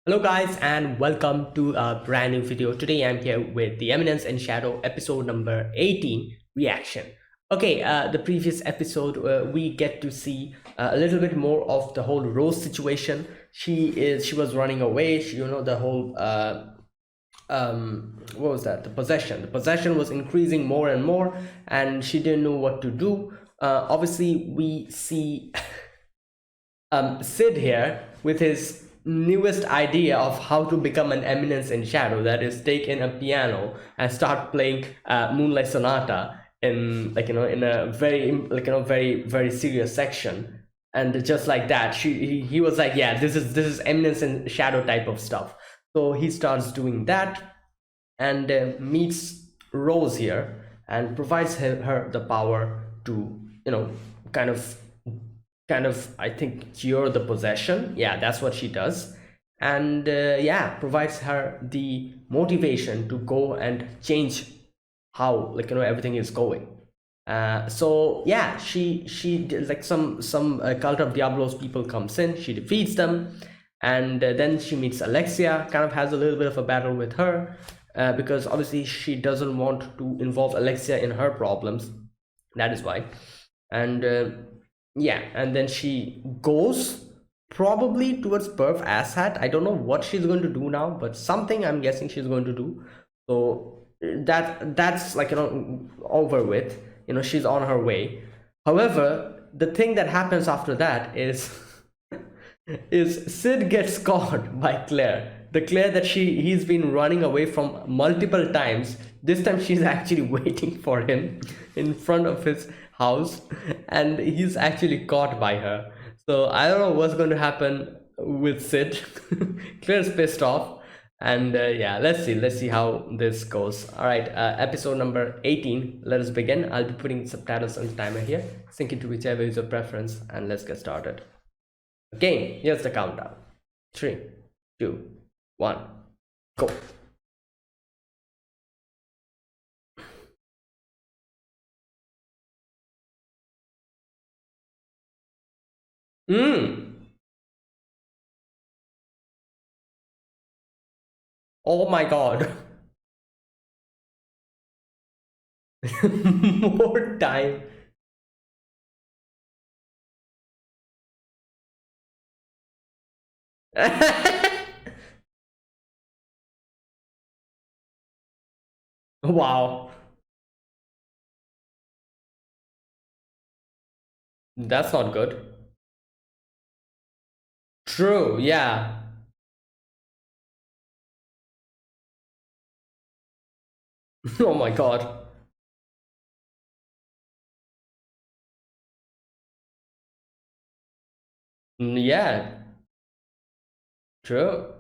Hello guys and welcome to a brand new video. Today I'm here with the Eminence and Shadow episode number 18 reaction. Okay, the previous episode we get to see a little bit more of the whole Rose situation. She was running away. The whole what was that? The possession was increasing more and more, and she didn't know what to do. Obviously we see Sid here with his newest idea of how to become an eminence in shadow, that is take in a piano and start playing Moonlight Sonata in in a very very serious section. And just like that he was like, yeah, this is eminence in shadow type of stuff. So he starts doing that and meets Rose here and provides her the power to kind of I think cure the possession. Yeah, that's what she does. And yeah, provides her the motivation to go and change how everything is going. So yeah, she like some cult of Diablos people comes in, she defeats them. And then she meets Alexia, kind of has a little bit of a battle with her, because obviously she doesn't want to involve Alexia in her problems. That is why. And yeah, and then she goes probably towards Perf Asshat. I don't know what she's going to do now, but something I'm guessing she's going to do. So that's over with. She's on her way. However, the thing that happens after that is is Sid gets caught by Claire. The Claire that he's been running away from multiple times. This time she's actually waiting for him in front of his house, and he's actually caught by her. So I don't know what's going to happen with Sid. Claire's pissed off. And yeah, let's see how this goes. All right, episode number 18, let us begin. I'll be putting subtitles on the timer here. Sync it to whichever is your preference, and let's get started. Okay, here's the countdown. 3, 2, 1, go. Oh my god. More time. Wow. That's not good. True, yeah. Oh my god. Yeah, true.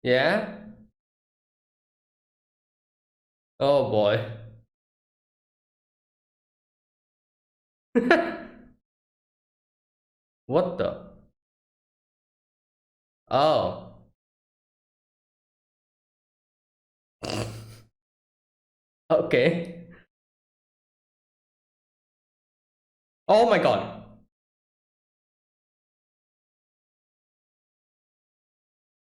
Yeah. Oh boy. What the? Oh. Okay. Oh my god.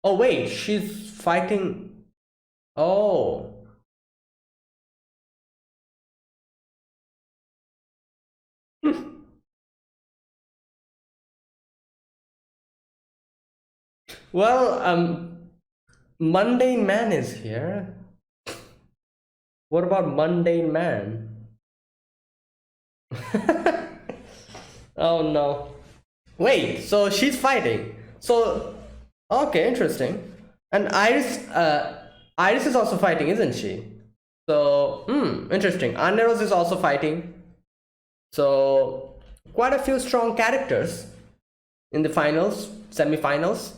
Oh wait, she's fighting. Oh. Well, Mundane Man is here. What about Mundane Man? Oh no. Wait, so she's fighting. So okay, interesting. And Iris is also fighting, isn't she? So interesting. Aneros is also fighting. So quite a few strong characters in the finals, semi-finals.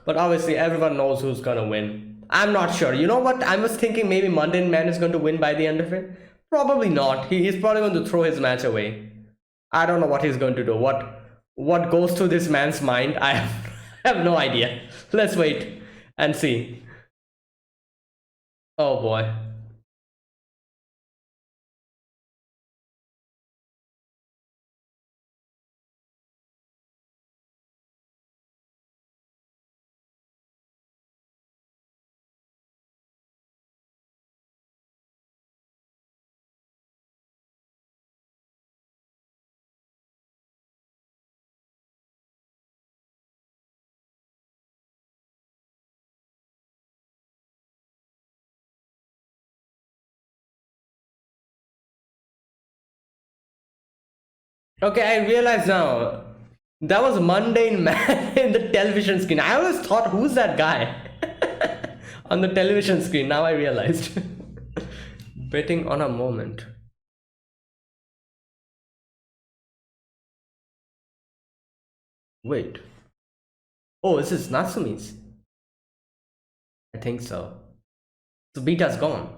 But obviously everyone knows who's gonna win. I'm not sure. You know what? I was thinking maybe Mundane Man is going to win by the end of it. Probably not. He's probably going to throw his match away. I don't know what he's going to do. What goes through this man's mind, I have, I have no idea. Let's wait and see. Oh boy. Okay, I realize now. That was a mundane man in the television screen. I always thought, who's that guy on the television screen? Now I realized. Betting on a moment. Wait. Oh, this is Natsumi's. I think so. So Beta's gone.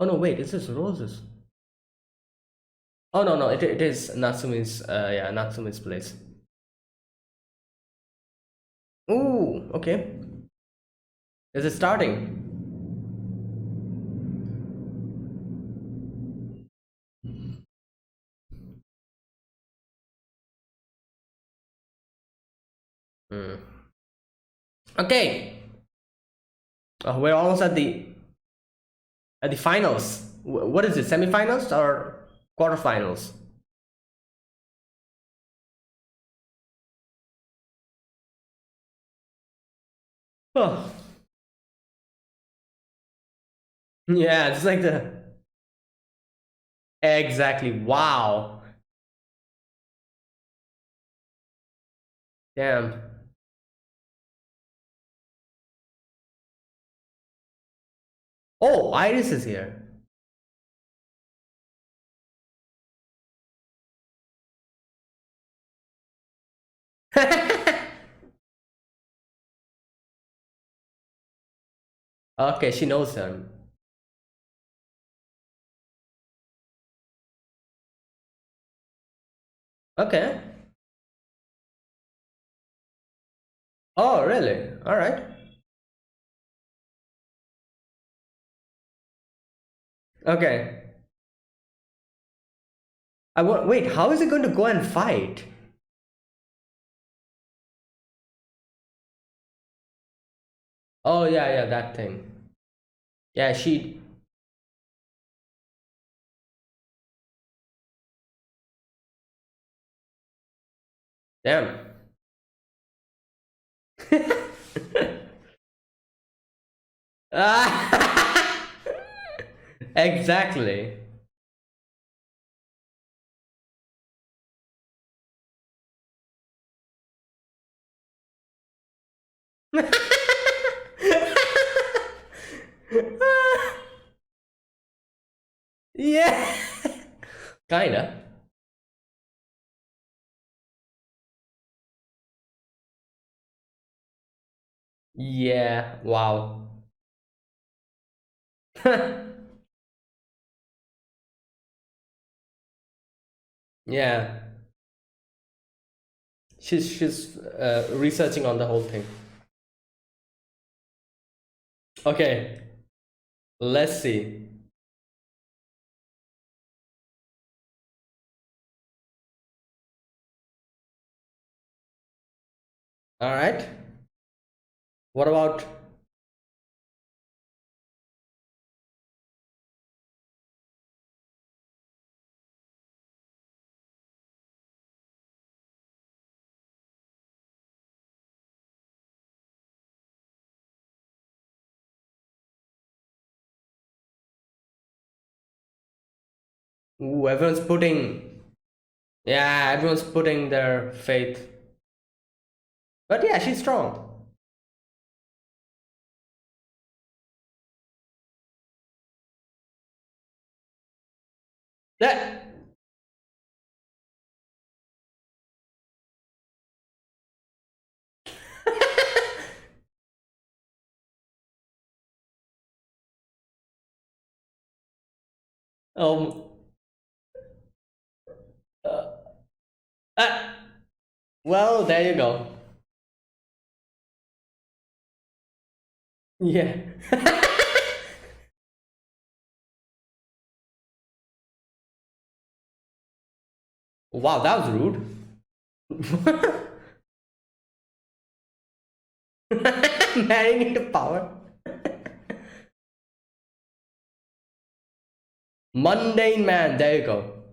Oh no, wait, is this Roses? Oh no, no, it is Natsumi's, yeah, Natsumi's place. Ooh, okay. Is it starting? Hmm. Okay. We're almost at the finals. What is it? Semifinals or quarterfinals? Oh, yeah, it's like the exactly. Wow. Damn. Oh, Iris is here. Okay, she knows him. Okay. Oh, really? All right. Okay. I want. Wait. How is he going to go and fight? Oh yeah, yeah, that thing. Yeah, she. Damn. Ah, exactly. Yeah. Kinda. Yeah. Wow. Yeah. She's researching on the whole thing. Okay. Let's see. All right. What about? Ooh, everyone's putting. Yeah, everyone's putting their faith. But yeah, she's strong. That. Um. Uh, uh, well, there you go. Yeah. Wow, that was rude. Marrying into power. Mundane man. There you go.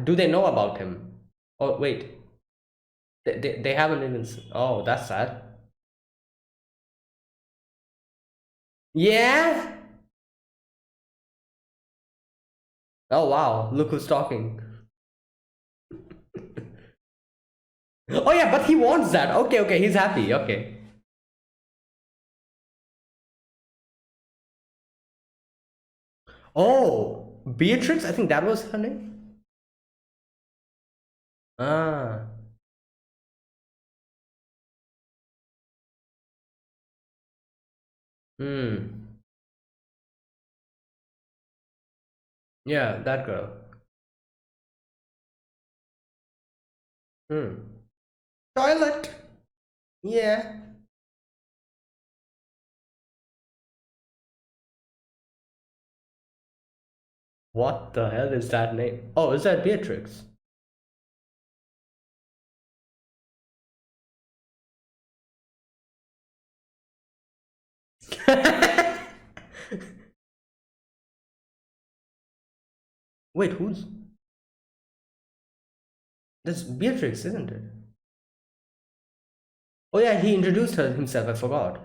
Do they know about him? Oh wait, they haven't even. Oh, that's sad. Yeah. Oh wow, look who's talking. Oh yeah, but he wants that. Okay, okay, he's happy. Okay. Oh, Beatrix. I think that was her name. Ah. Hmm. Yeah, that girl. Hmm. Toilet. Yeah. What the hell is that name? Oh, is that Beatrix? Wait, who's? That's Beatrix, isn't it? Oh yeah, he introduced her himself. I forgot.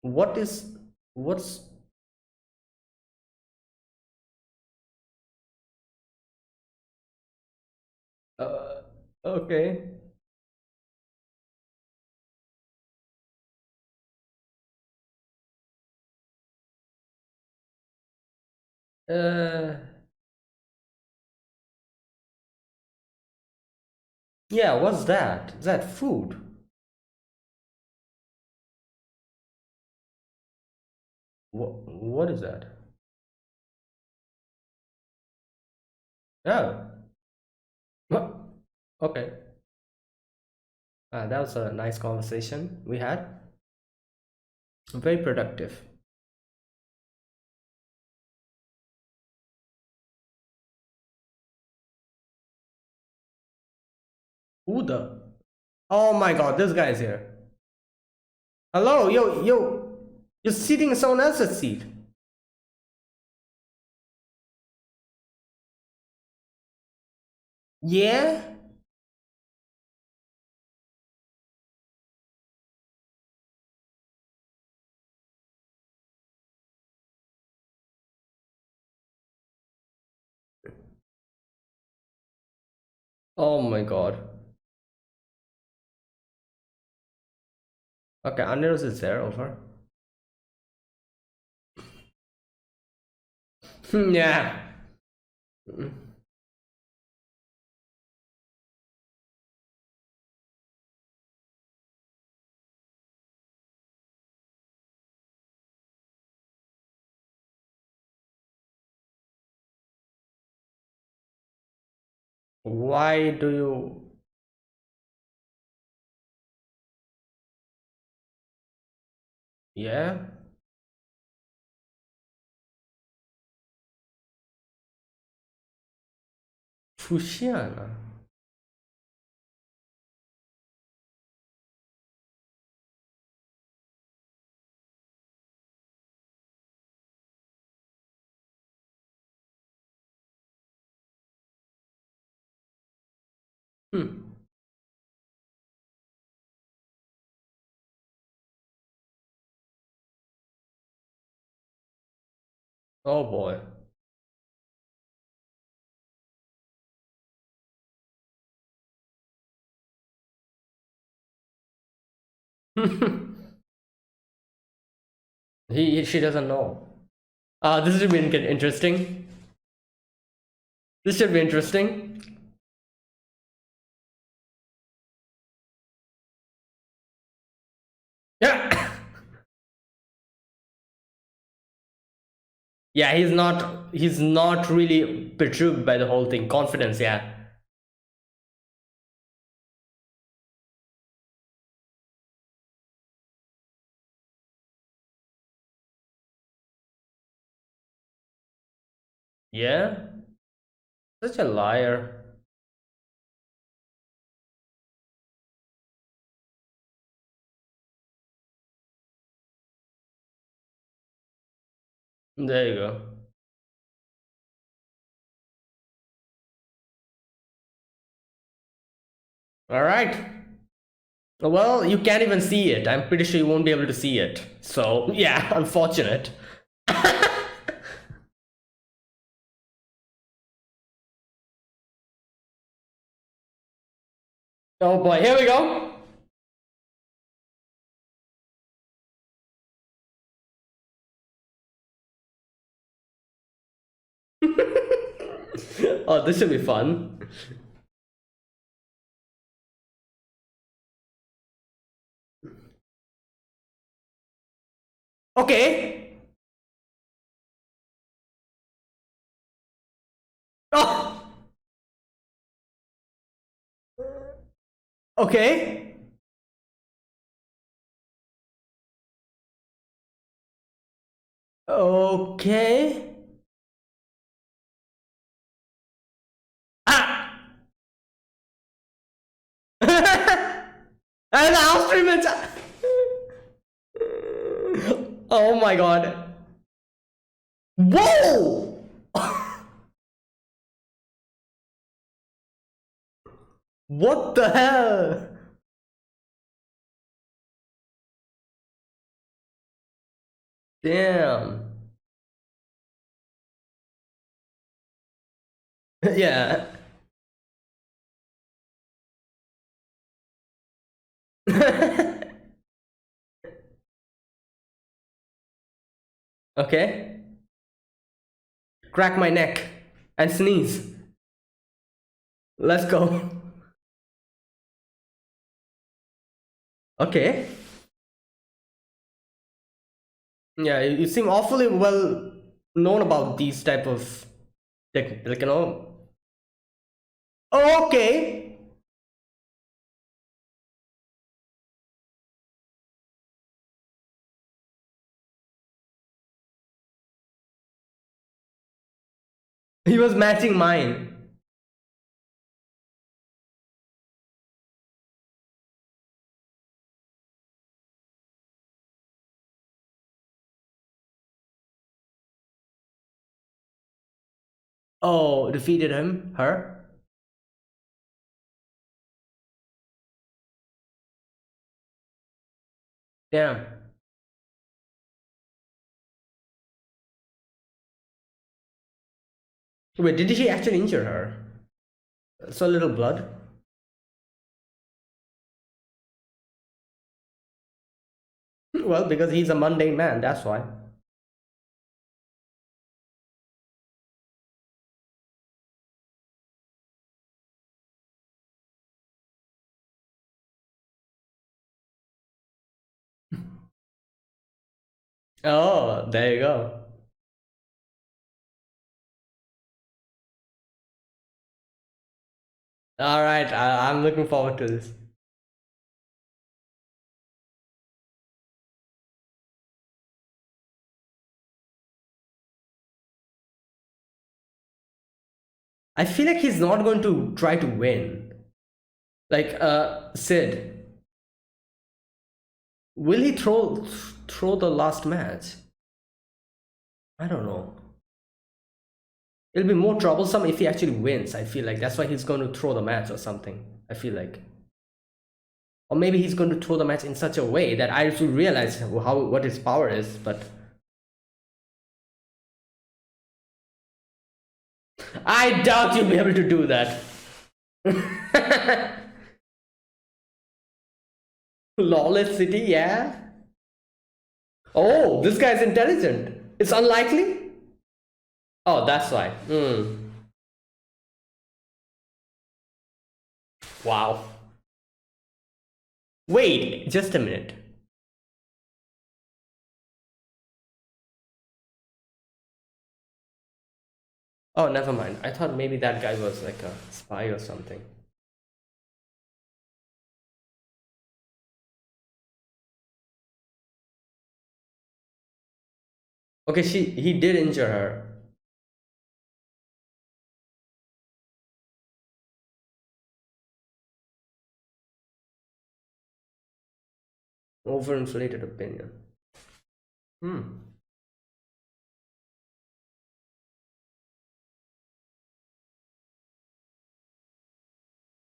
What is? What's? Uh. Okay. Uh. Yeah. What's that? Is that food? What is that? Oh. What? Okay. That was a nice conversation we had. Very productive. Who the? Oh my god, this guy's here. Hello, yo. You're sitting in someone else's seat. Yeah? Oh my god. Okay, Aniros is there, over. Yeah. Why do you. Yeah? Fusiana. Hmm. Oh boy. She doesn't know. This should be interesting. This should be interesting. Yeah. Yeah, he's not really perturbed by the whole thing. Confidence, yeah. Yeah? Such a liar. There you go. Alright. Well, you can't even see it. I'm pretty sure you won't be able to see it. So, yeah, unfortunate. Oh boy, here we go. Oh, this should be fun. Okay. Oh, okay. Okay. Ah! And Austrian. Oh my god. Whoa! What the hell? Damn. Yeah. Okay. Crack my neck and sneeze. Let's go. Okay. Yeah, you seem awfully well known about these type of like. Okay. He was matching mine. Oh, defeated him? Her? Damn. Wait, did he actually injure her? So little blood? Well, because he's a mundane man, that's why. Oh, there you go. All right, I'm looking forward to this. I feel like he's not going to try to win. Like, Sid, will he throw the last match? I don't know. It'll be more troublesome if he actually wins. I feel like that's why he's going to throw the match or something. I feel like, or maybe he's going to throw the match in such a way that I should realize what his power is. But I doubt you'll be able to do that. Lawless city, yeah. Oh, this guy's intelligent. It's unlikely. Oh, that's why. Wow. Wait, just a minute. Oh, never mind. I thought maybe that guy was like a spy or something. Okay, he did injure her. Overinflated opinion. Hmm.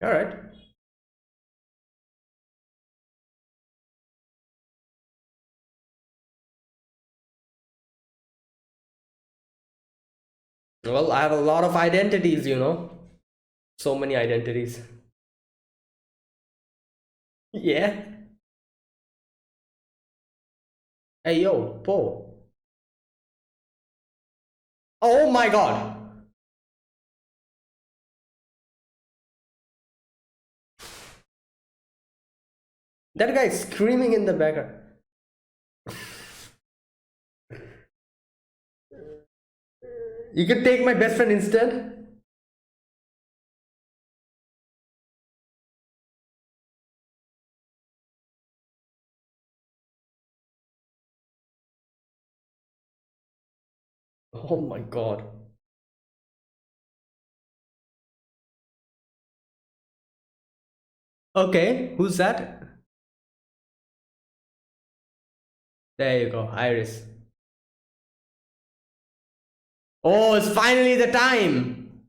All right. Well, I have a lot of identities, you know. So many identities. Yeah. Hey, yo, Po. Oh my god. That guy is screaming in the background. You can take my best friend instead? Oh my god. Okay, who's that? There you go, Iris. Oh, it's finally the time!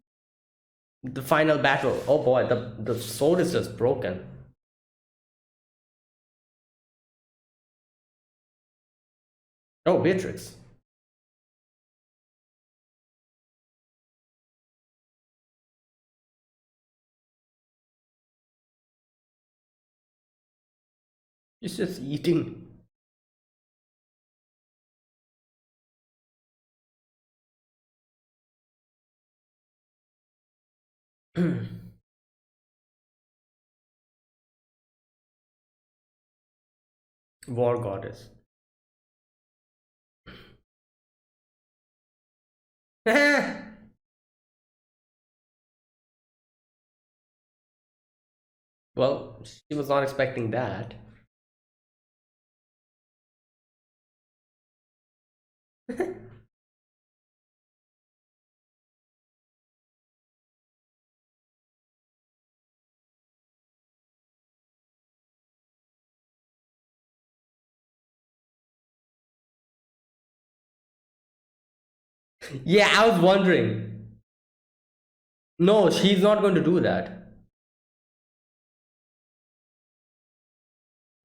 The final battle. Oh boy, the sword is just broken. Oh, Beatrix. She's just eating. War goddess. Well, she was not expecting that. Yeah, I was wondering. No, she's not going to do that.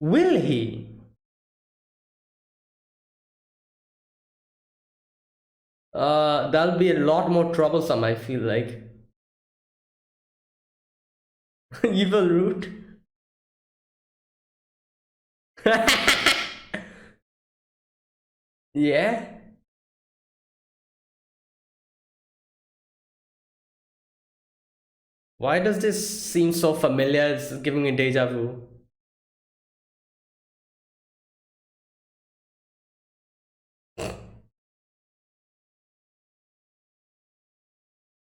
Will he? That'll be a lot more troublesome, I feel like. Evil root. Yeah. Why does this seem so familiar? It's giving me deja vu.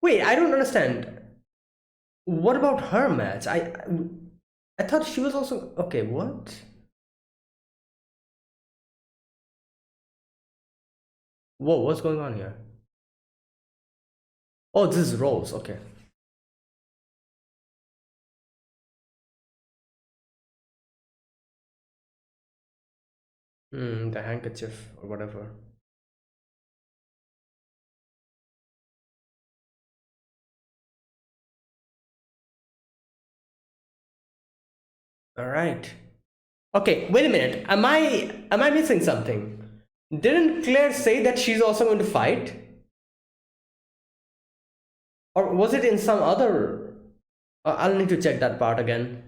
Wait, I don't understand. What about her match? I thought she was also okay. What? Whoa, what's going on here? Oh, this is Rose. Okay. The handkerchief or whatever. All right. Okay, wait a minute. Am I missing something? Didn't Claire say that she's also going to fight? Or was it in some other? I'll need to check that part again.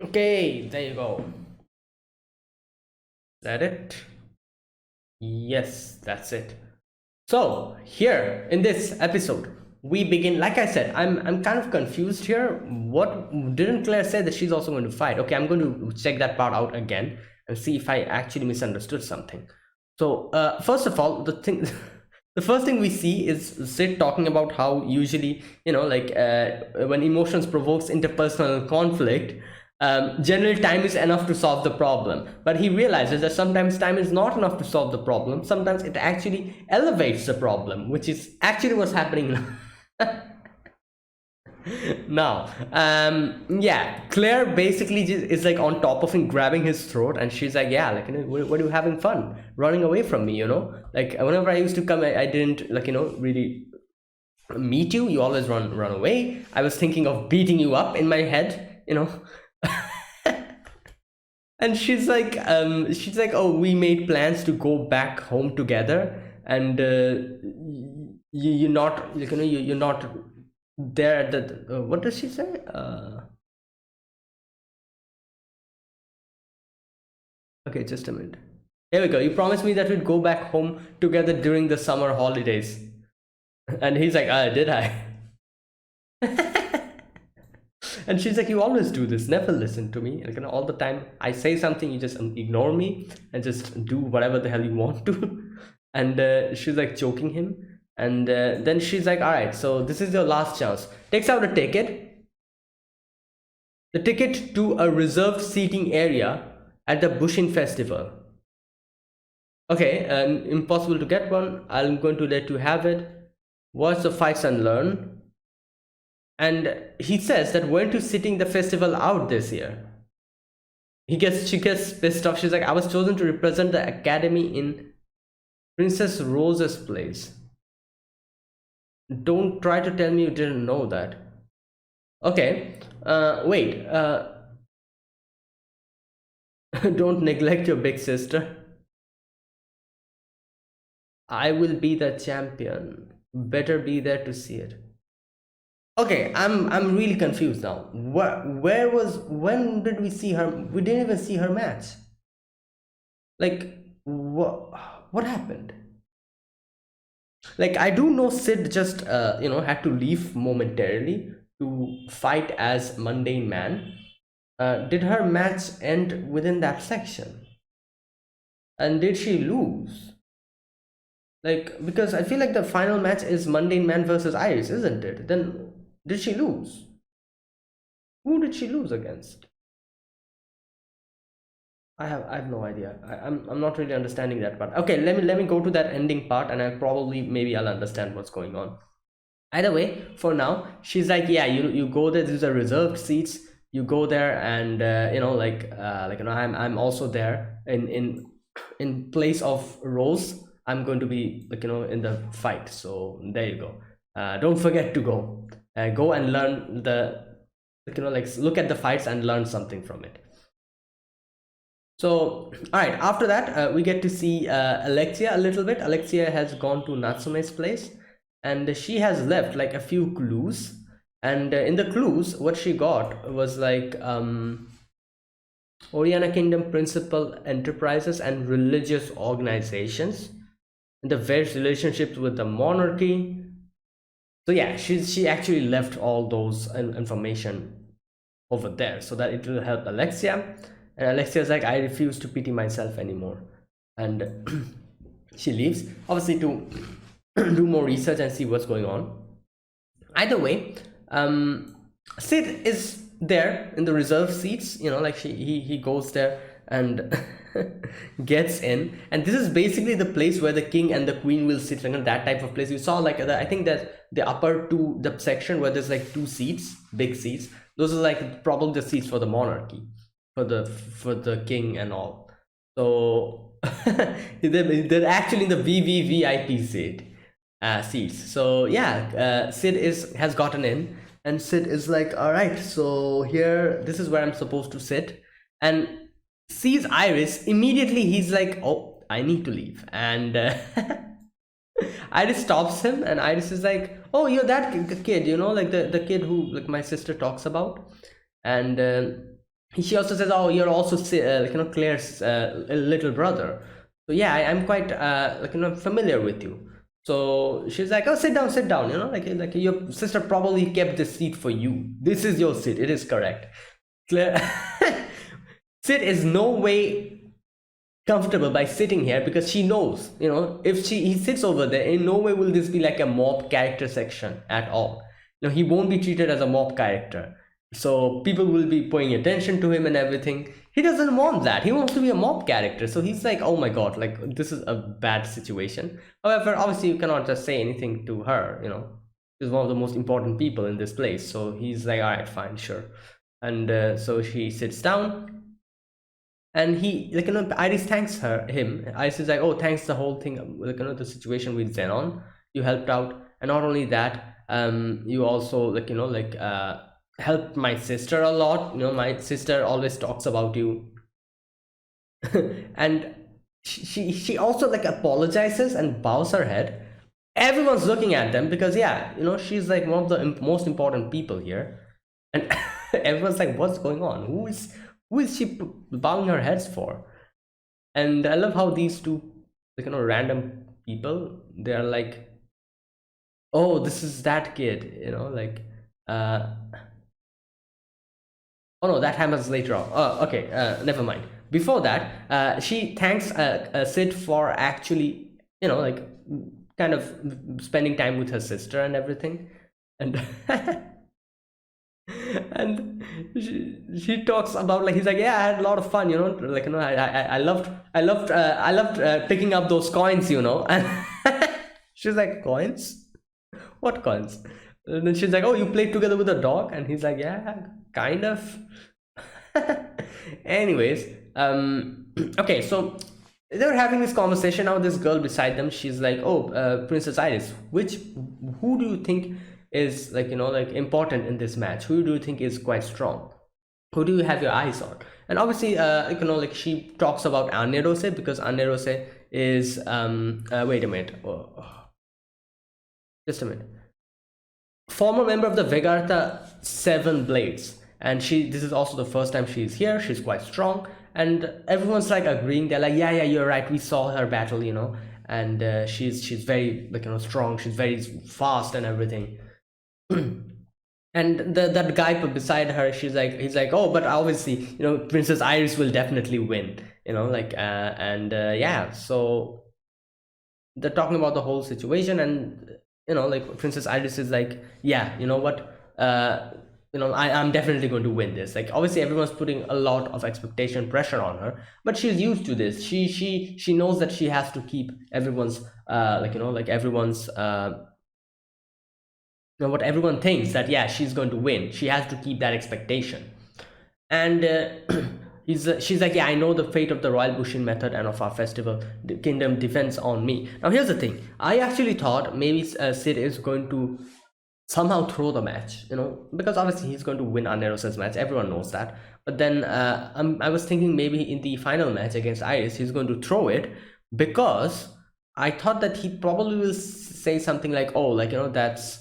Okay, there you go. Is that it? Yes, that's it. So here in this episode, we begin. Like I said, I'm kind of confused here. What didn't Claire say that she's also going to fight? Okay, I'm going to check that part out again and see if I actually misunderstood something. So first of all, the thing, the first thing we see is Sid talking about how usually, like when emotions provokes interpersonal conflict, general time is enough to solve the problem. But he realizes that sometimes time is not enough to solve the problem. Sometimes it actually elevates the problem, which is actually what's happening now. Now, yeah, Claire basically just is like on top of him, grabbing his throat, and she's like, "Yeah, like, what are you having fun, running away from me? Like whenever I used to come, I didn't like, really meet you. You always run away. I was thinking of beating you up in my head. And she's like, oh, we made plans to go back home together, and you're not, like, you're not there at the what does she say? Okay, just a minute. Here we go. You promised me that we'd go back home together during the summer holidays. And he's like, did I? And she's like, you always do this, never listen to me. Like, all the time I say something, you just ignore me and just do whatever the hell you want to. And she's like choking him. And then she's like, all right, so this is your last chance. Takes out a ticket, the ticket to a reserved seating area at the Bushin Festival. Okay, impossible to get one. I'm going to let you have it. Watch the fights and learn. And he says that we're into sitting the festival out this year. She gets pissed off. She's like, I was chosen to represent the academy in Princess Rose's place. Don't try to tell me you didn't know that. Okay, wait. Don't neglect your big sister. I will be the champion. Better be there to see it. Okay, I'm really confused now. When did we see her? We didn't even see her match. Like, what happened? Like, I do know Sid just had to leave momentarily to fight as mundane man. Did her match end within that section? And did she lose? Like, because I feel like the final match is mundane man versus Iris, isn't it? Then did she lose? Who did she lose against? I have no idea. I'm not really understanding that part. Okay, let me go to that ending part, and maybe I'll understand what's going on. Either way, for now, she's like, yeah, you go there. These are reserved seats. You go there, and I'm also there in place of Rose. I'm going to be, like, in the fight. So there you go. Don't forget to go. Go and learn look at the fights and learn something from it. So, all right, after that, we get to see Alexia a little bit. Alexia has gone to Natsume's place, and she has left like a few clues. And in the clues, what she got was like Oriana Kingdom principal enterprises and religious organizations, and the various relationships with the monarchy. So yeah, she actually left all those information over there so that it will help Alexia. And Alexia's like, I refuse to pity myself anymore. And she leaves, obviously, to do more research and see what's going on. Either way, Sid is there in the reserve seats, like he goes there and gets in. And this is basically the place where the king and the queen will sit, that type of place. You saw, like, I think that the upper two, the section where there's like two seats, big seats, those are like probably the seats for the monarchy, for the king and all. So they're actually in the VVVIP seats. So yeah, Sid has gotten in, and Sid is like, all right, so here, this is where I'm supposed to sit, and sees Iris. Immediately he's like, oh, I need to leave. And Iris stops him, and Iris is like, oh, you're that kid, like the kid who, like, my sister talks about. And she also says, "Oh, you're also Claire's little brother." So yeah, I'm quite familiar with you. So she's like, "Oh, sit down. Like your sister probably kept this seat for you. This is your seat. It is correct." Claire, Sid is no way comfortable by sitting here because she knows, if he sits over there, in no way will this be like a mob character section at all. He won't be treated as a mob character, so people will be paying attention to him and everything. He doesn't want that. He wants to be a mob character, so he's like, oh my god, like this is a bad situation. However, obviously you cannot just say anything to her. She's one of the most important people in this place, so he's like, all right, fine, sure. And so she sits down, and he, Iris thanks him. Iris is like, oh, thanks the whole thing, the situation with Xenon, you helped out. And not only that, you also helped my sister a lot. My sister always talks about you. And she also like apologizes and bows her head. Everyone's looking at them because yeah, she's like one of the most important people here. And everyone's like, what's going on? Who is she bowing her heads for? And I love how these two random people, they're like, oh, this is that kid, uh oh no, that happens later on. Oh, okay, never mind. Before that, she thanks Sid for actually, kind of spending time with her sister and everything. And and she talks about, like, he's like, yeah, I had a lot of fun, I loved picking up those coins, and she's like, coins, what coins? And then she's like, oh, you played together with a dog? And he's like, yeah, kind of. Anyways, okay, so they were having this conversation. Now this girl beside them, she's like, oh, Princess Iris, who do you think is important in this match? Who do you think is quite strong? Who do you have your eyes on? And obviously, she talks about Anne Rose, because Anne Rose is wait a minute, just a minute, former member of the Vegartha Seven Blades, and this is also the first time she's here. She's quite strong, and everyone's like agreeing. They're like, yeah, you're right, we saw her battle, and she's very strong, she's very fast and everything. And that guy beside her, he's like, oh, but obviously, Princess Iris will definitely win, yeah, so they're talking about the whole situation. And Princess Iris is like, yeah, you know what, I'm definitely going to win this. Like, obviously everyone's putting a lot of expectation pressure on her, but she's used to this. She knows that she has to keep everyone's everyone's what everyone thinks, that yeah, she's going to win. She has to keep that expectation. And she's like, yeah, I know the fate of the Royal Bushin method and of our festival. The kingdom depends on me. Now here's the thing, I actually thought maybe Sid is going to somehow throw the match, because obviously he's going to win Anerosa's match, everyone knows that. But then I was thinking maybe in the final match against Iris, he's going to throw it, because I thought that he probably will say something like, oh, that's,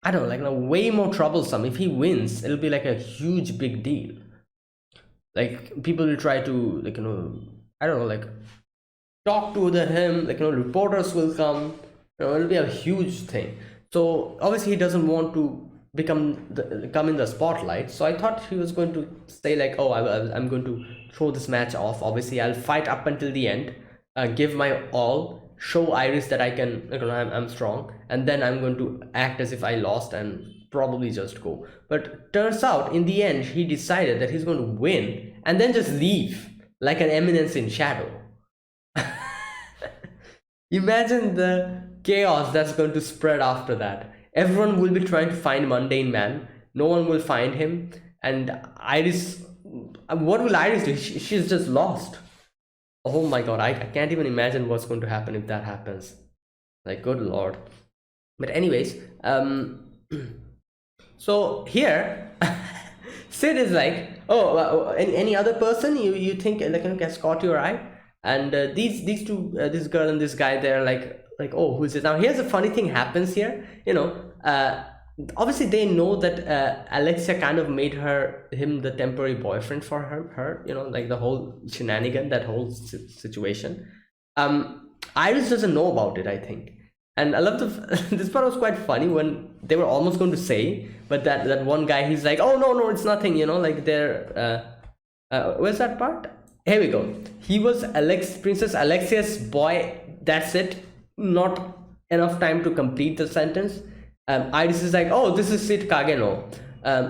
I don't know, way more troublesome. If he wins, it'll be like a huge big deal. Like, people will try to, I don't know, talk to him, reporters will come, it'll be a huge thing. So obviously he doesn't want to come in the spotlight. So I thought he was going to say like, oh, I'm going to throw this match off. Obviously I'll fight up until the end, give my all, show Iris that I can, I'm strong, and then I'm going to act as if I lost and probably just go. But turns out in the end he decided that he's going to win and then just leave like an Eminence in shadow. Imagine the chaos that's going to spread after that. Everyone will be trying to find Mundane Man, no one will find him, and Iris, what will Iris do? She's just lost. Oh my god, I can't even imagine what's going to happen if that happens. Like, good lord. But anyways, so here Sid is like, oh, any other person you think has caught your eye? And these two, this girl and this guy, they're like, oh, who is it? Now here's a funny thing happens here. obviously they know that Alexia kind of made him the temporary boyfriend for her, you know, like the whole shenanigan, that whole situation. Iris doesn't know about it, I think. And I love the this part was quite funny when they were almost going to say, but that one guy, he's like, oh no no, it's nothing, you know, like they're where's that part? Here we go. He was Princess Alexia's boy. That's it. Not enough time to complete the sentence. Iris is like, oh, this is Sid Kageno.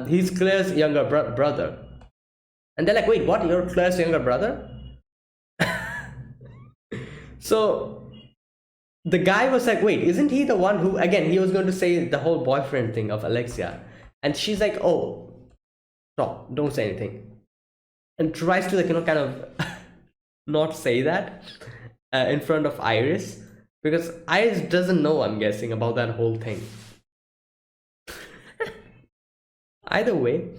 He's Claire's younger brother. And they're like, wait, what? You're Claire's younger brother? So the guy was like, wait, isn't he the one who, again, he was going to say the whole boyfriend thing of Alexia. And she's like, oh, stop, don't say anything. And tries to, like, you know, kind of not say that in front of Iris, because Iris doesn't know, I'm guessing, about that whole thing. Either way,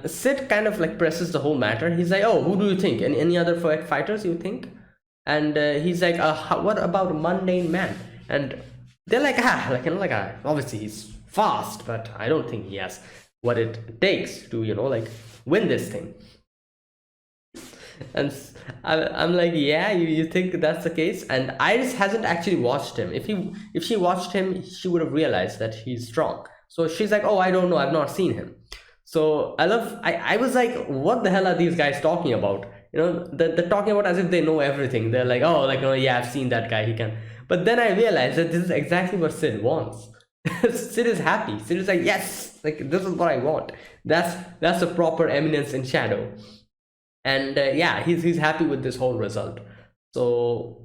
Sid kind of like presses the whole matter. He's like, oh, who do you think? Any other fighters you think? And he's like, what about a mundane man? And they're like, like, you know, like, obviously he's fast, but I don't think he has what it takes to, you know, like, win this thing. And I'm like, yeah, you think that's the case? And Iris hasn't actually watched him. If she watched him, she would have realized that he's strong. So she's like, oh, I don't know, I've not seen him. So I was like, what the hell are these guys talking about? You know, they're talking about as if they know everything. They're like, oh, like, oh yeah, I've seen that guy, he can. But then I realized that this is exactly what Sid wants. Sid is happy. Sid is like, yes, like, this is what I want. That's a proper Eminence in shadow. And yeah, he's happy with this whole result. So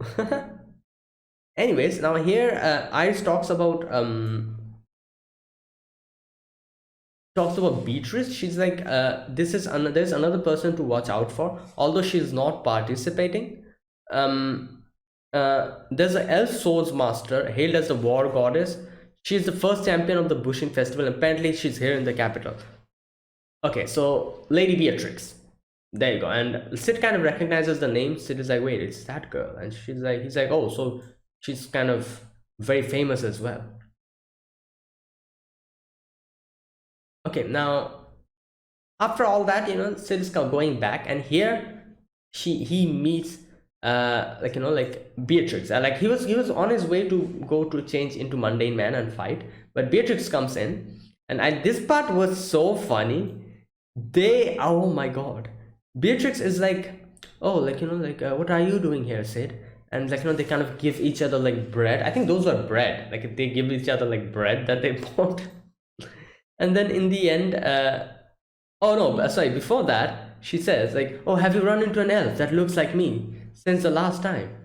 anyways, now here Iris talks about Beatrice. She's like, there's another person to watch out for, although she's not participating. There's an elf swords master hailed as the war goddess. She's the first champion of the bushing festival. Apparently she's here in the capital. Okay, so Lady Beatrix, there you go. And Sid kind of recognizes the name. Sid is like, wait, it's that girl. And he's like, oh, so she's kind of very famous as well. Okay, now after all that, you know, Sid is going back, and here he meets like, you know, like Beatrix. Like he was on his way to go to change into mundane man and fight, but Beatrix comes in, and this part was so funny. Oh my god, Beatrix is like, oh, like, you know, like, what are you doing here, Sid? And like, you know, they kind of give each other like bread. I think those were bread. Like they give each other like bread that they bought. And then in the end, oh no, sorry, before that, she says like, oh, have you run into an elf that looks like me since the last time?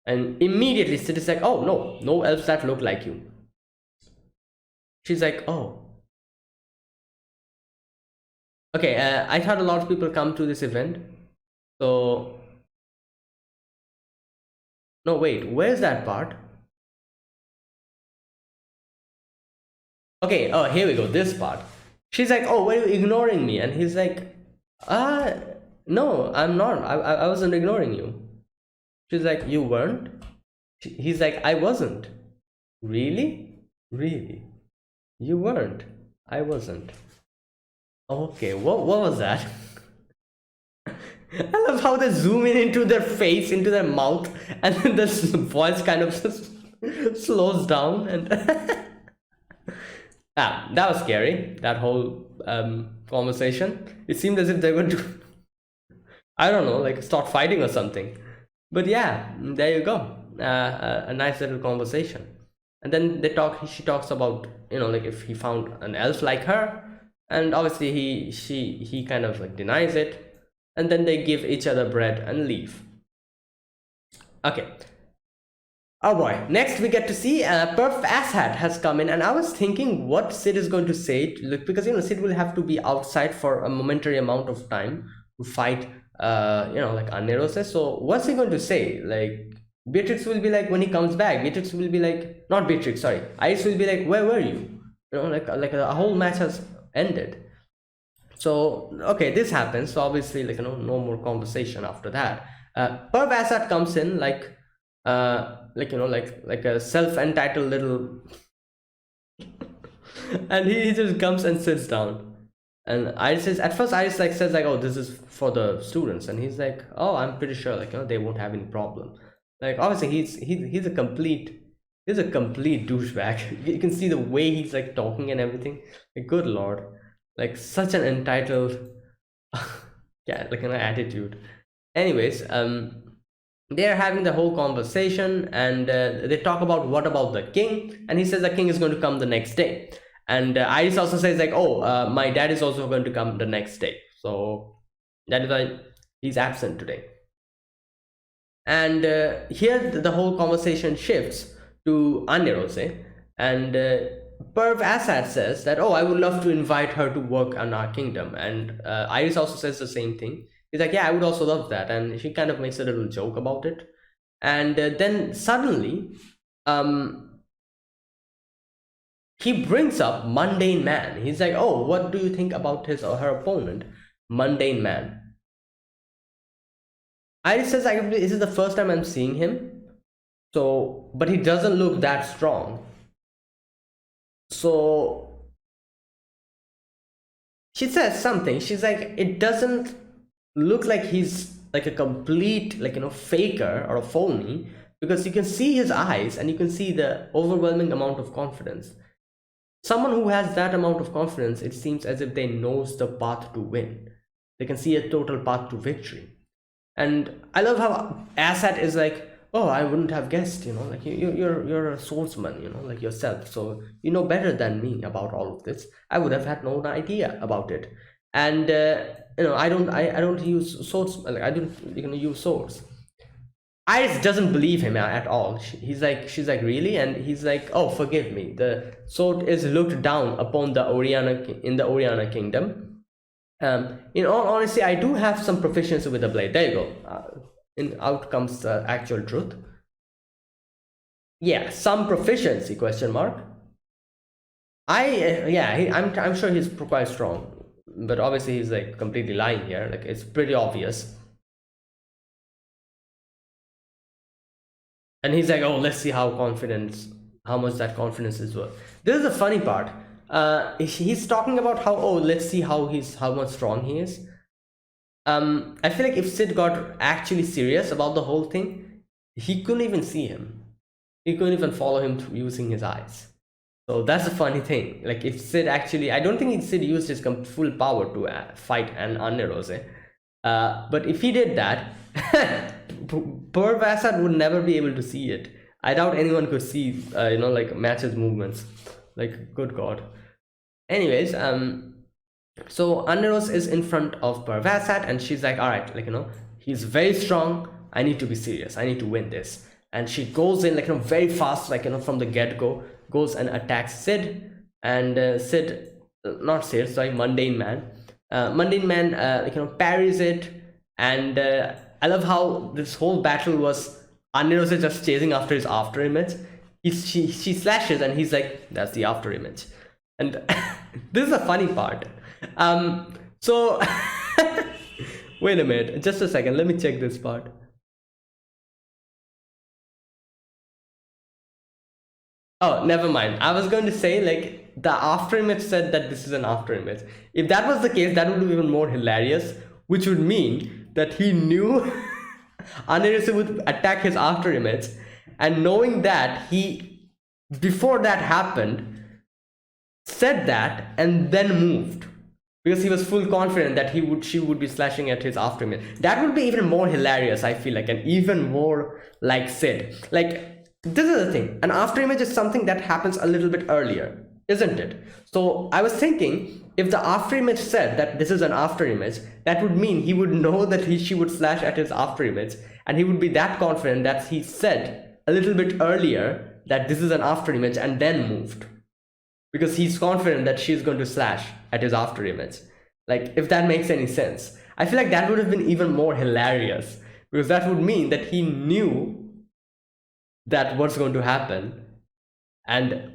And immediately Sid is like, oh no elves that look like you. She's like, oh, okay, I thought a lot of people come to this event. So no, wait, where's that part? Okay, oh, here we go, this part. She's like, oh, were you ignoring me? And he's like, no, I'm not. I wasn't ignoring you. She's like, you weren't? He's like, I wasn't. Really? Really? You weren't. I wasn't. Okay, what was that? I love how they zoom in into their face, into their mouth, and then the voice kind of slows down. And that was scary, that whole conversation. It seemed as if they were I don't know, like start fighting or something. But yeah, there you go. A nice little conversation. And then she talks about, you know, like if he found an elf like her, and obviously he kind of like denies it. And then they give each other bread and leave. Okay. Oh boy, next we get to see Perf Asshat has come in, and I was thinking what Sid is going to say, because, you know, Sid will have to be outside for a momentary amount of time to fight, you know, like Anerose. So what's he going to say? Like, Beatrix will be like, when he comes back, Beatrix will be like, not Beatrix, sorry, Ice will be like, where were you? You know, like a whole match has ended. So okay, this happens. So obviously, like, you know, no more conversation after that. Perv Asshat comes in like you know, like a self-entitled little And he just comes and sits down. And Iris says, at first Iris like says like, oh, this is for the students, and he's like, oh, I'm pretty sure like, they won't have any problem. Like obviously he's a complete douchebag. You can see the way he's like talking and everything. Like, good lord, like such an entitled, yeah, like an attitude. Anyways, they're having the whole conversation, and they talk about what about the king, and he says the king is going to come the next day. And Iris also says like, oh, my dad is also going to come the next day, so that is why he's absent today. And here the whole conversation shifts to Anirose, and Perv Assad says that, oh, I would love to invite her to work on our kingdom. And Iris also says the same thing. He's like, yeah, I would also love that. And she kind of makes a little joke about it. And then suddenly, he brings up Mundane Man. He's like, oh, what do you think about his or her opponent, Mundane Man? Iris says, this is the first time I'm seeing him. So, but he doesn't look that strong. So she says something. She's like, it doesn't look like he's like a complete, like, faker or a phony, because you can see his eyes and you can see the overwhelming amount of confidence. Someone who has that amount of confidence, it seems as if they knows the path to win. They can see a total path to victory. And I love how Assad is like, oh, I wouldn't have guessed, like you're a swordsman, like yourself, so you know better than me about all of this. I would have had no idea about it. And I don't use swords, like I don't use swords. Iris doesn't believe him at all. She's like, really? And he's like, oh, forgive me. The sword is looked down upon in the Oriana kingdom. In all honesty, I do have some proficiency with the blade. There you go. Out comes the actual truth. Yeah, some proficiency, question mark. I'm sure he's quite strong, but obviously he's like completely lying here. Like, it's pretty obvious. And he's like, oh, let's see how much that confidence is worth. This is the funny part. He's talking about how, oh, let's see how much strong he is. I feel like if Sid got actually serious about the whole thing, he couldn't even see him. He couldn't even follow him using his eyes. So that's the funny thing. Like, if Sid actually, I don't think Sid used his full power to fight an Anirose. But if he did that, poor Vassad would never be able to see it. I doubt anyone could see, like, matches movements. Like, good God. Anyways, so Anirose is in front of Parvasat, and she's like, all right, like, he's very strong. I need to be serious. I need to win this. And she goes in, like, very fast, like, from the get-go, goes and attacks Sid. And Mundane Man. Mundane Man, parries it. And I love how this whole battle was Anirose just chasing after his after image. She slashes, and he's like, that's the after image. And this is the funny part. So wait a minute, just a second, let me check this part. Oh, never mind. I was going to say, like, the after image said that this is an after image. If that was the case, that would be even more hilarious, which would mean that he knew Anirose would attack his after image, and knowing that, he, before that happened, said that and then moved, because he was full confident that she would be slashing at his after image. That would be even more hilarious, I feel like, and even more like Sid. Like, this is the thing, an after image is something that happens a little bit earlier, isn't it? So I was thinking, if the after image said that this is an after image, that would mean he would know that she would slash at his after image, and he would be that confident that he said a little bit earlier that this is an after image and then moved, because he's confident that she's going to slash at his after image. Like, if that makes any sense. I feel like that would have been even more hilarious, because that would mean that he knew that what's going to happen and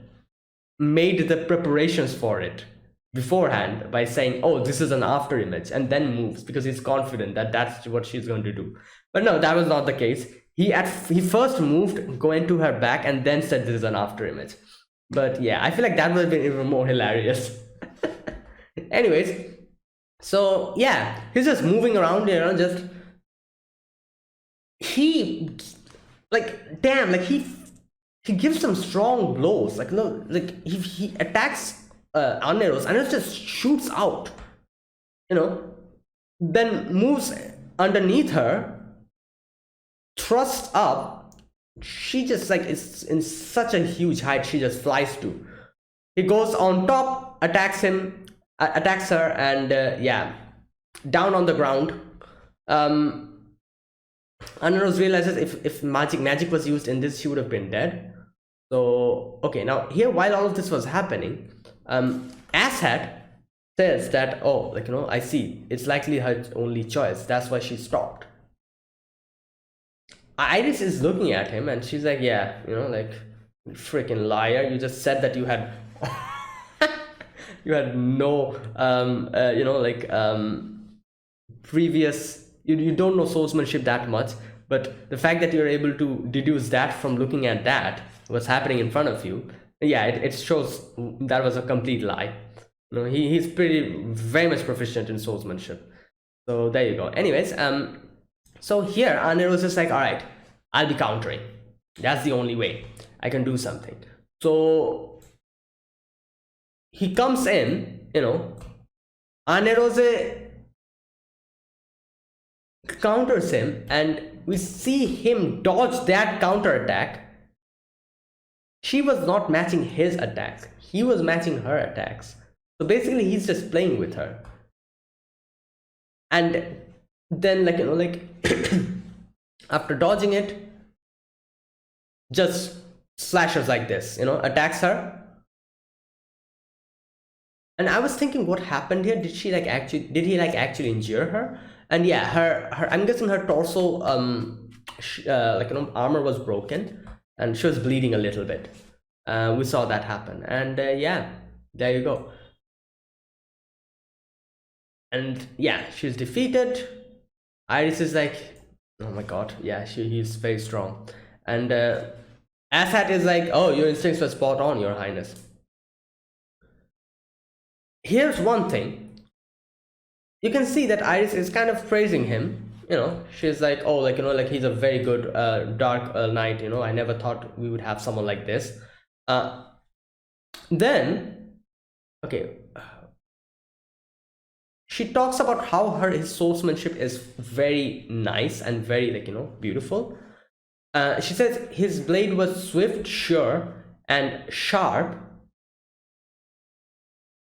made the preparations for it beforehand by saying, oh, this is an after image, and then moves because he's confident that that's what she's going to do. But no, that was not the case. He first moved, going to her back, and then said this is an after image. But yeah, I feel like that would have been even more hilarious. Anyways, so yeah, he's just moving around, just he like damn, like he gives some strong blows. Like no, like he attacks Aneros, and it just shoots out, then moves underneath her, thrusts up. She just like is in such a huge height, she just flies to. He goes on top, attacks her, and yeah, down on the ground. Anaros realizes if magic was used in this, she would have been dead. So okay, now here while all of this was happening, Asshat says that, oh, like I see, it's likely her only choice. That's why she stopped. Iris is looking at him and she's like, yeah, like, freaking liar, you just said that you had you had no previous, you don't know swordsmanship that much, but the fact that you're able to deduce that from looking at that, what's happening in front of you, yeah, it shows that was a complete lie. He's very much proficient in swordsmanship. So there you go. Anyways, so here Anir was just like, all right, I'll be countering. That's the only way I can do something. So he comes in, Anerose counters him, and we see him dodge that counter attack. She was not matching his attacks, he was matching her attacks. So basically he's just playing with her. And then after dodging it, just slashes like this, attacks her. And I was thinking, what happened here? Did he actually injure her? And yeah, her I'm guessing her torso armor was broken, and she was bleeding a little bit. We saw that happen, and yeah, there you go. And yeah, she's defeated. Iris is like, oh my god, yeah, he's very strong. And Asshat is like, oh, your instincts were spot on, your highness. Here's one thing. You can see that Iris is kind of praising him. She's like, oh, he's a very good dark knight. I never thought we would have someone like this. Then, okay, she talks about how his swordsmanship is very nice and very beautiful. She says his blade was swift, sure, and sharp,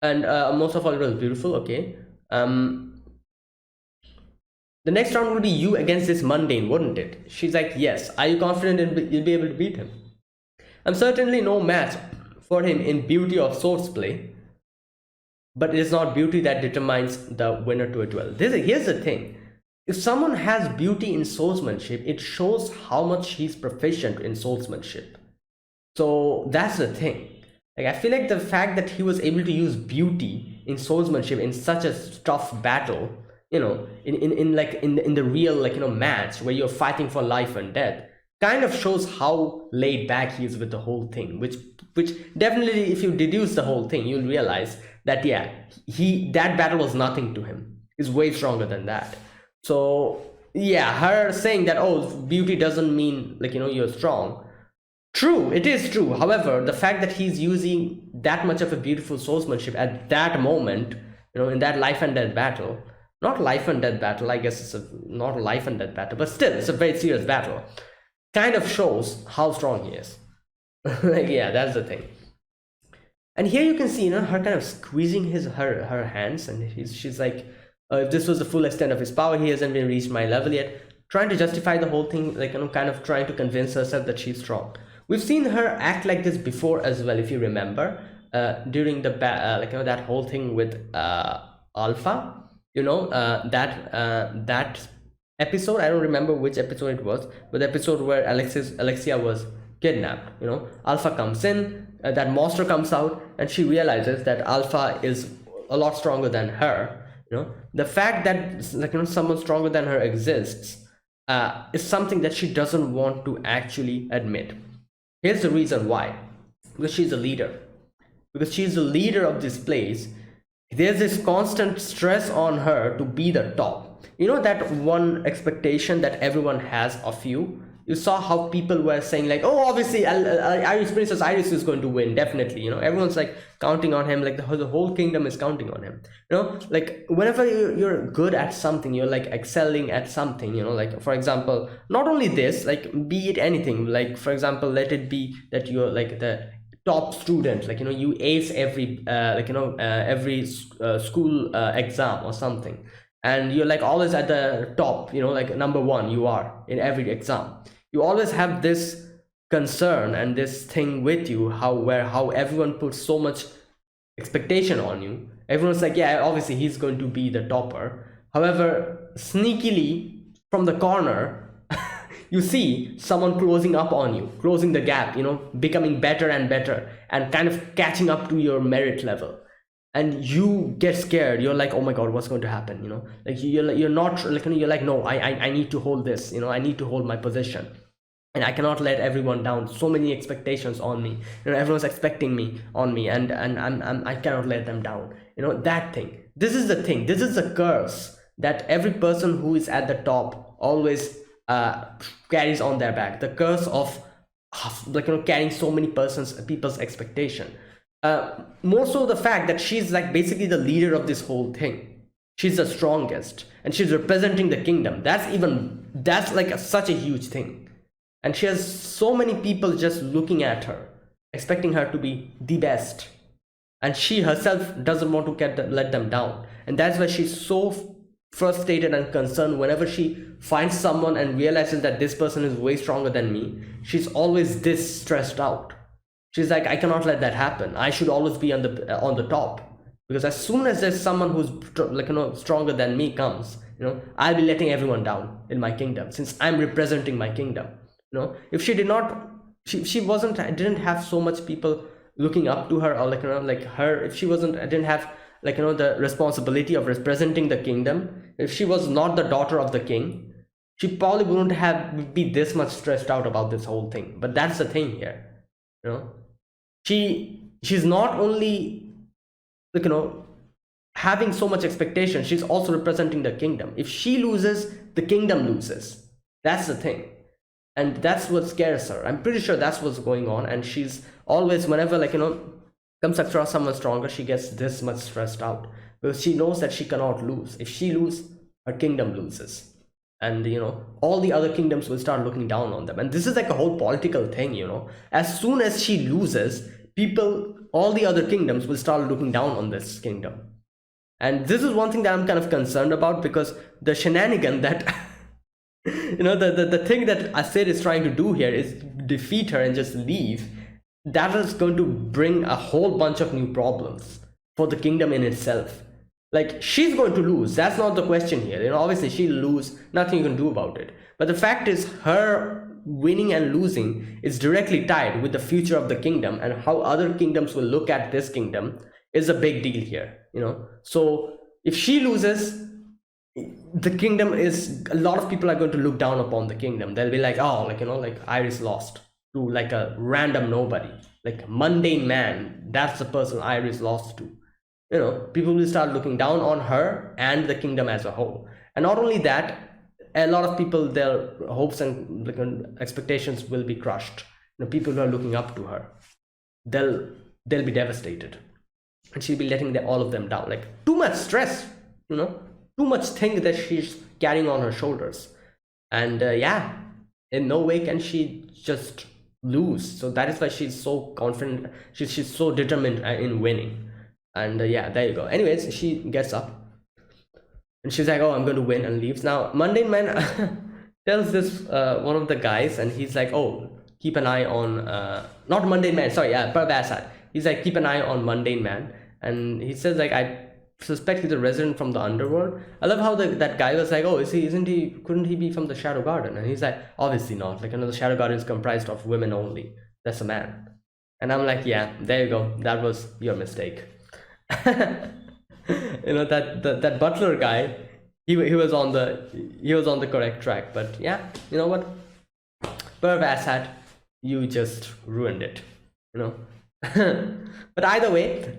and most of all, it was beautiful. Okay. The next round will be you against this mundane, wouldn't it? She's like, yes. Are you confident you'll be able to beat him? I'm certainly no match for him in beauty of swordplay, but it is not beauty that determines the winner to a duel. Here's the thing. If someone has beauty in swordsmanship, it shows how much he's proficient in swordsmanship. So that's the thing. I feel like the fact that he was able to use beauty in swordsmanship in such a tough battle, in the real match where you're fighting for life and death, kind of shows how laid back he is with the whole thing, which definitely, if you deduce the whole thing, you'll realize that yeah, that battle was nothing to him. He's way stronger than that. So yeah, her saying that, oh, beauty doesn't mean you're strong. True, it is true. However, the fact that he's using that much of a beautiful swordsmanship at that moment, in that life and death battle, not life and death battle, I guess it's not a life and death battle, but still, it's a very serious battle, kind of shows how strong he is. Yeah, that's the thing. And here you can see, her kind of squeezing her hands, and she's like, if this was the full extent of his power, he hasn't been reached my level yet. Trying to justify the whole thing, kind of trying to convince herself that she's strong. We've seen her act like this before as well, if you remember, during the that whole thing with Alpha. That episode, I don't remember which episode it was, but the episode where Alexia was kidnapped. Alpha comes in, that monster comes out, and she realizes that Alpha is a lot stronger than her. The fact that someone stronger than her exists is something that she doesn't want to actually admit. Here's the reason why. because she's a leader, because she's the leader of this place. There's this constant stress on her to be the top. You know, that one expectation that everyone has of you. You saw how people were saying like, oh, obviously Iris, Princess Iris is going to win, definitely. You know, everyone's like counting on him, like the whole kingdom is counting on him. You know, like whenever you're good at something, you're like excelling at something, you know, like for example, not only this, like be it anything, like for example, let it be that you're like the top student, like, you know, you ace every every school exam or something, and you're like always at the top, you know, like number one you are in every exam. You always have this concern and this thing with you, how everyone puts so much expectation on you. Everyone's like, yeah, obviously he's going to be the topper. However, sneakily from the corner, you see someone closing up on you, closing the gap, you know, becoming better and better and kind of catching up to your merit level. And you get scared. You're like, oh my god, what's going to happen? You know, like you're not like, you're like, no, I need to hold this, you know, I need to hold my position, and I cannot let everyone down. So many expectations on me, you know, everyone's expecting me on me, and I cannot let them down, you know, that thing. This is the thing, this is the curse that every person who is at the top always carries on their back, the curse of like, you know, carrying so many people's expectation. More so the fact that she's like basically the leader of this whole thing. She's the strongest and she's representing the kingdom. That's like such a huge thing. And she has so many people just looking at her, expecting her to be the best. And she herself doesn't want to let them down. And that's why she's so frustrated and concerned whenever she finds someone and realizes that this person is way stronger than me. She's always this stressed out. She's like, I cannot let that happen. I should always be on the top, because as soon as there's someone who's like, you know, stronger than me comes, you know, I'll be letting everyone down in my kingdom, since I'm representing my kingdom. You know, if she did not, she didn't have so much people looking up to her, or like, you know, like her, if she didn't have like, you know, the responsibility of representing the kingdom, if she was not the daughter of the king, she probably wouldn't be this much stressed out about this whole thing. But that's the thing here, you know. She's not only like, you know, having so much expectation, she's also representing the kingdom. If she loses, the kingdom loses. That's the thing, and that's what scares her. I'm pretty sure that's what's going on. And she's always, whenever like, you know, comes across someone stronger, she gets this much stressed out, because she knows that she cannot lose. If she loses, her kingdom loses, and you know, all the other kingdoms will start looking down on them. And this is like a whole political thing, you know. As soon as she loses, all the other kingdoms will start looking down on this kingdom. And this is one thing that I'm kind of concerned about, because the shenanigan that you know, the thing that Asir is trying to do here is defeat her and just leave. That is going to bring a whole bunch of new problems for the kingdom in itself. Like, she's going to lose, that's not the question here, you know. Obviously she'll lose, nothing you can do about it. But the fact is, her winning and losing is directly tied with the future of the kingdom, and how other kingdoms will look at this kingdom is a big deal here, you know. So if she loses, the kingdom is, a lot of people are going to look down upon the kingdom. They'll be like, oh, like, you know, like Iris lost to like a random nobody, like mundane man. That's the person Iris lost to. You know, people will start looking down on her and the kingdom as a whole. And not only that, a lot of people, their hopes and like, expectations will be crushed. You know, people who are looking up to her, they'll be devastated, and she'll be letting all of them down. Like, too much stress, you know, too much thing that she's carrying on her shoulders. And yeah, in no way can she just lose. So that is why she's so confident, she's so determined in winning. And yeah, there you go. Anyways, she gets up and she's like, oh, I'm going to win, and leaves. Now Mundane Man tells this one of the guys, and he's like, oh, keep an eye on not Mundane Man, sorry, yeah, Parvasad. He's like, keep an eye on Mundane Man. And he says like, I suspect he's a resident from the underworld. I love how that guy was like, oh, couldn't he be from the Shadow Garden? And he's like, obviously not. Like, you know, the Shadow Garden is comprised of women only. That's a man. And I'm like, yeah, there you go. That was your mistake. You know, that butler guy, he was on the correct track. But yeah, you know what, Perv Assad, you just ruined it. you know. But either way,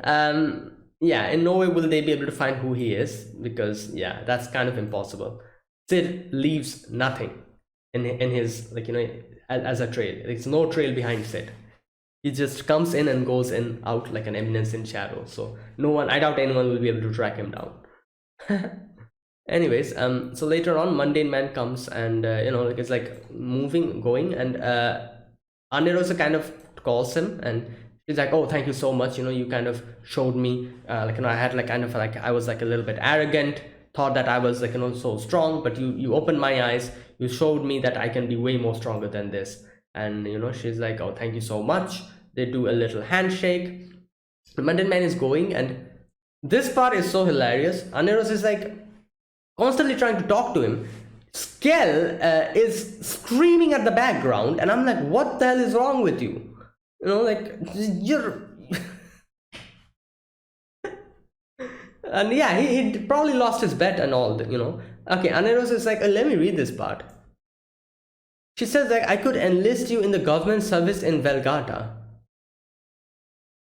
yeah, in no way will they be able to find who he is, because yeah, that's kind of impossible. Sid leaves nothing in his, like, you know, as a trail. There's no trail behind Sid. He just comes in and goes in out like an eminence in shadow. So no one, I doubt anyone will be able to track him down. Anyways, so later on, mundane man comes and you know, like, it's like moving, going, and Anirosa kind of calls him, and she's like, "Oh, thank you so much. You know, you kind of showed me, like, you know, I had like kind of like, I was like a little bit arrogant, thought that I was like, you know, so strong, but you opened my eyes. You showed me that I can be way more stronger than this." And you know, she's like, "Oh, thank you so much." They do a little handshake. The mundane man is going, and this part is so hilarious. Aniros is like constantly trying to talk to him. Skell is screaming at the background, and I'm like, what the hell is wrong with you? You know, like, you're. And yeah, he probably lost his bet and all, you know. Okay, Aniros is like, let me read this part. She says, like, I could enlist you in the government service in Velgata.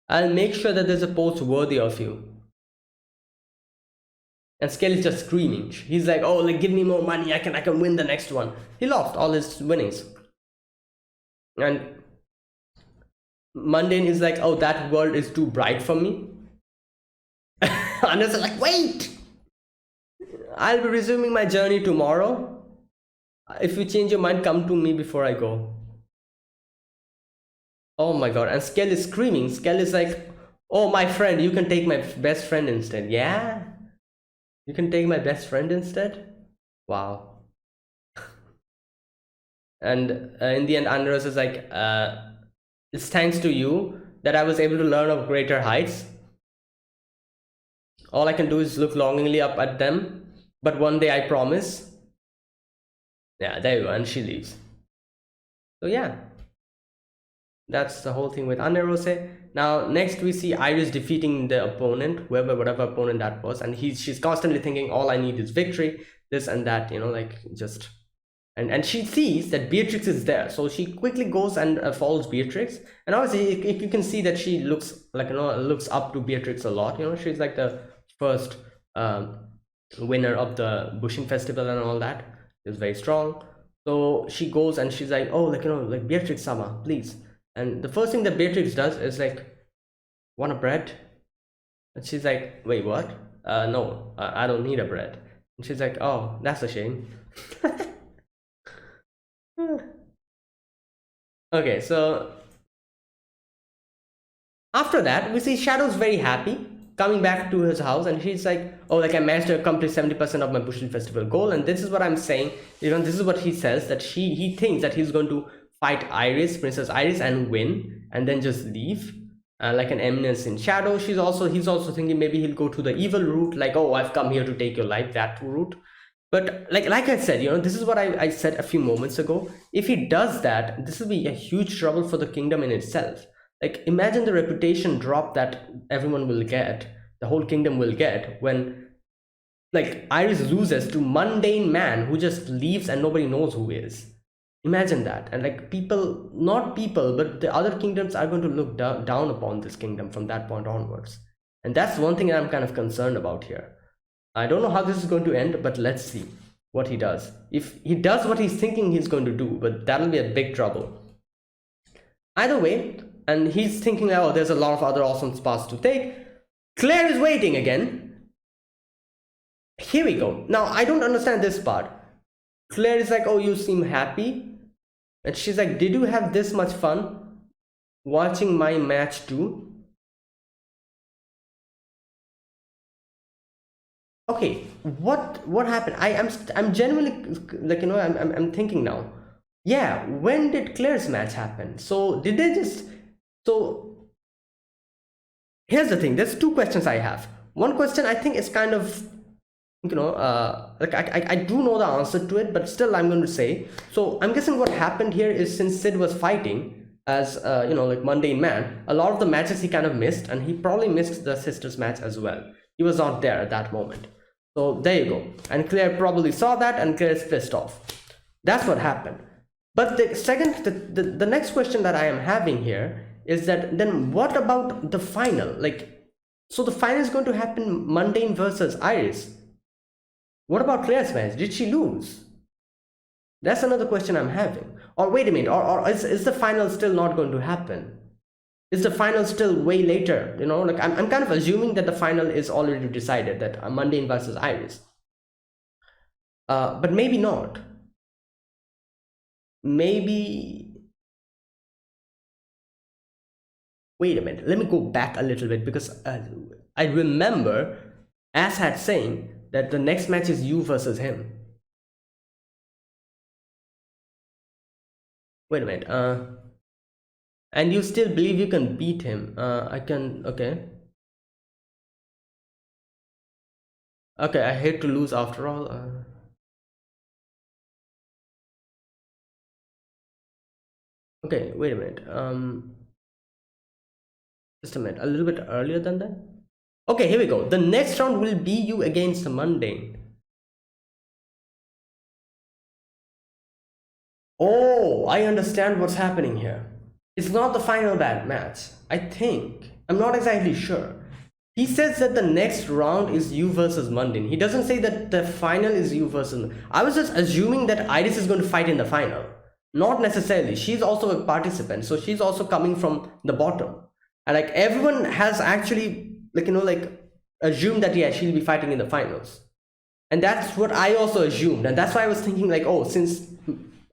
I'll make sure that there's a post worthy of you. And Skell is just screaming. He's like, oh, like, give me more money. I can win the next one. He lost all his winnings. And Mundane is like, oh, that world is too bright for me. And it's like, wait! I'll be resuming my journey tomorrow. If you change your mind, come to me before I go. Oh my god. And Skell is screaming. Skell is like, oh, my friend, you can take my best friend instead. Yeah? You can take my best friend instead? Wow. And in the end, Andros is like, it's thanks to you that I was able to learn of greater heights. All I can do is look longingly up at them, but one day I promise. Yeah, there you go, and she leaves. So yeah, that's the whole thing with Anderose. Now next we see Iris defeating the opponent, whatever opponent that was, and she's constantly thinking, all I need is victory, this and that, you know, like, just. And she sees that Beatrix is there, so she quickly goes and follows Beatrix. And obviously you can see that she looks like, you know, looks up to Beatrix a lot. You know, she's like the first winner of the bushing festival and all that. Is very strong. So she goes and she's like, oh, like, you know, like, Beatrix sama, please. And the first thing that Beatrix does is like, want a bread? And she's like, wait, what? No, I don't need a bread. And she's like, oh, that's a shame. Okay, so after that we see Shadow's very happy coming back to his house, and she's like, oh, like, I managed to accomplish 70% of my Bushel Festival goal. And this is what I'm saying, you know, this is what he says, that he thinks that he's going to fight Iris, Princess Iris, and win, and then just leave like an Eminence in Shadow. He's also thinking maybe he'll go to the evil route, like, oh, I've come here to take your life, that route. But like I said, you know, this is what I said a few moments ago. If he does that, this will be a huge trouble for the kingdom in itself. Like, imagine the reputation drop that everyone will get, the whole kingdom will get, when, like, Iris loses to mundane man who just leaves and nobody knows who he is. Imagine that. And like, not people, but the other kingdoms are going to look down upon this kingdom from that point onwards. And that's one thing that I'm kind of concerned about here. I don't know how this is going to end, but let's see what he does. If he does what he's thinking he's going to do, but that'll be a big trouble. Either way, and he's thinking, oh, there's a lot of other awesome spots to take. Claire is waiting again. Here we go. Now, I don't understand this part. Claire is like, oh, you seem happy. And she's like, did you have this much fun watching my match too? Okay, what happened? I'm genuinely, like, you know, I'm thinking now. Yeah, when did Claire's match happen? So did they just, so here's the thing, there's two questions I have. One question I think is kind of, you know, like, I do know the answer to it, but still I'm going to say. So I'm guessing what happened here is, since Sid was fighting as you know, like, mundane man, a lot of the matches he kind of missed, and he probably missed the sisters match as well. He was not there at that moment. So there you go. And Claire probably saw that, and Claire's pissed off. That's what happened. But the second, the next question that I am having here is that then what about the final? Like, so the final is going to happen Mundane versus Iris. What about Claire's match? Did she lose? That's another question I'm having. Or wait a minute, or is the final still not going to happen? Is the final still way later? You know, like I'm kind of assuming that the final is already decided, that Mundane versus Iris. But maybe not. Maybe. Wait a minute. Let me go back a little bit, because I remember Asshat saying that the next match is you versus him. Wait a minute. And you still believe you can beat him? Okay. Okay, I hate to lose after all. Okay, wait a minute. Just a minute. A little bit earlier than that. Okay, here we go. The next round will be you against the Mundane. Oh, I understand what's happening here. It's not the final bad match. I think. I'm not exactly sure. He says that the next round is you versus Mundane. He doesn't say that the final is you versus. I was just assuming that Iris is going to fight in the final. Not necessarily. She's also a participant, so she's also coming from the bottom. And like everyone has actually, like, you know, like assumed that, yeah, she'll be fighting in the finals. And that's what I also assumed. And that's why I was thinking, like, oh, since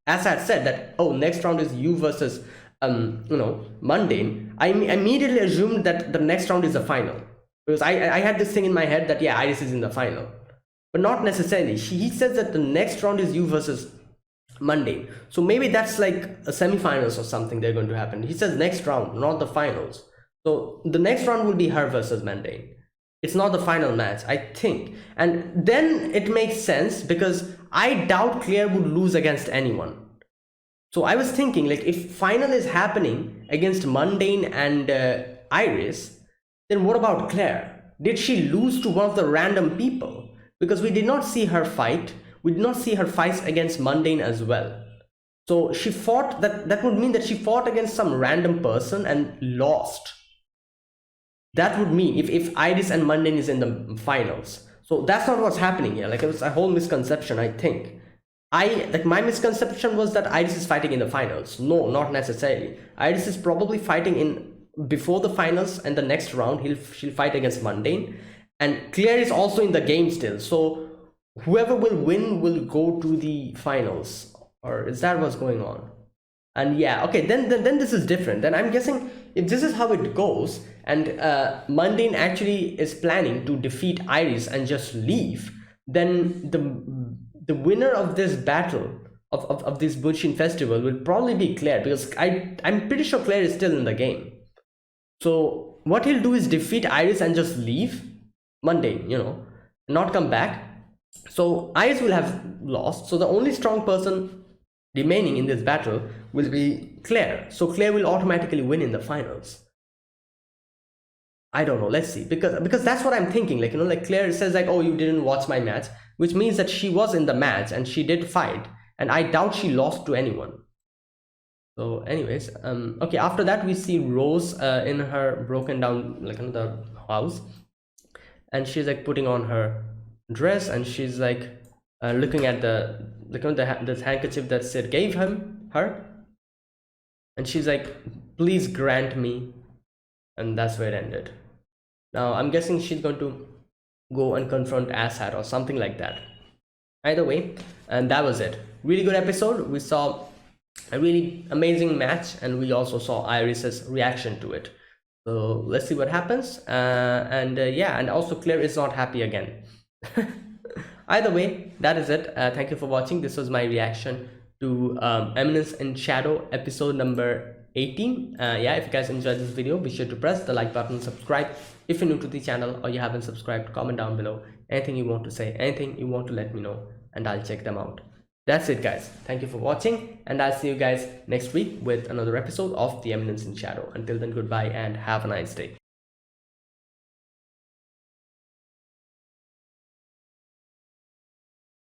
Assad said that, oh, next round is you versus Mundane, I immediately assumed that the next round is the final. Because I had this thing in my head that, yeah, Iris is in the final. But not necessarily. He says that the next round is you versus Mundane. So maybe that's like a semifinals or something they're going to happen. He says next round, not the finals. So the next round will be her versus Mundane. It's not the final match, I think. And then it makes sense, because I doubt Claire would lose against anyone. So I was thinking, like, if final is happening against Mundane and Iris, then what about Claire? Did she lose to one of the random people? Because we did not see her fight. We did not see her fight against Mundane as well. So she fought, that would mean that she fought against some random person and lost. That would mean if Iris and Mundane is in the finals. So that's not what's happening here. Like, it was a whole misconception, I think. My misconception was that Iris is fighting in the finals. No, not necessarily. Iris is probably fighting in before the finals, and the next round she'll fight against Mundane. And Claire is also in the game still. So whoever will win will go to the finals. Or is that what's going on? And yeah, okay, then this is different. Then I'm guessing if this is how it goes, and Mundane actually is planning to defeat Iris and just leave, then the winner of this battle of this Bunshin festival will probably be Claire, because I'm pretty sure Claire is still in the game. So what he'll do is defeat Iris and just leave Mundane, not come back. So Iris will have lost. So the only strong person remaining in this battle will be Claire. So Claire will automatically win in the finals. I don't know. Let's see, because that's what I'm thinking. Like Claire says, like, oh, you didn't watch my match, which means that she was in the match and she did fight, and I doubt she lost to anyone. So anyways, okay, after that we see Rose in her broken down, like, the house, and she's like putting on her dress, and she's like looking at the handkerchief that Sid gave her, and she's like, please grant me, and that's where it ended. Now I'm guessing she's going to go and confront Asshat or something like that. Either way, and that was it. Really good episode. We saw a really amazing match, and we also saw Iris's reaction to it. So let's see what happens. Yeah, and also Claire is not happy again. Either way, that is it. Thank you for watching. This was my reaction to Eminence in Shadow episode number 18. Yeah, if you guys enjoyed this video, be sure to press the like button, subscribe if you're new to the channel, or you haven't subscribed. Comment down below anything you want to say, anything you want to let me know, and I'll check them out. That's it, guys. Thank you for watching, and I'll see you guys next week with another episode of the Eminence in Shadow. Until then, goodbye and have a nice day.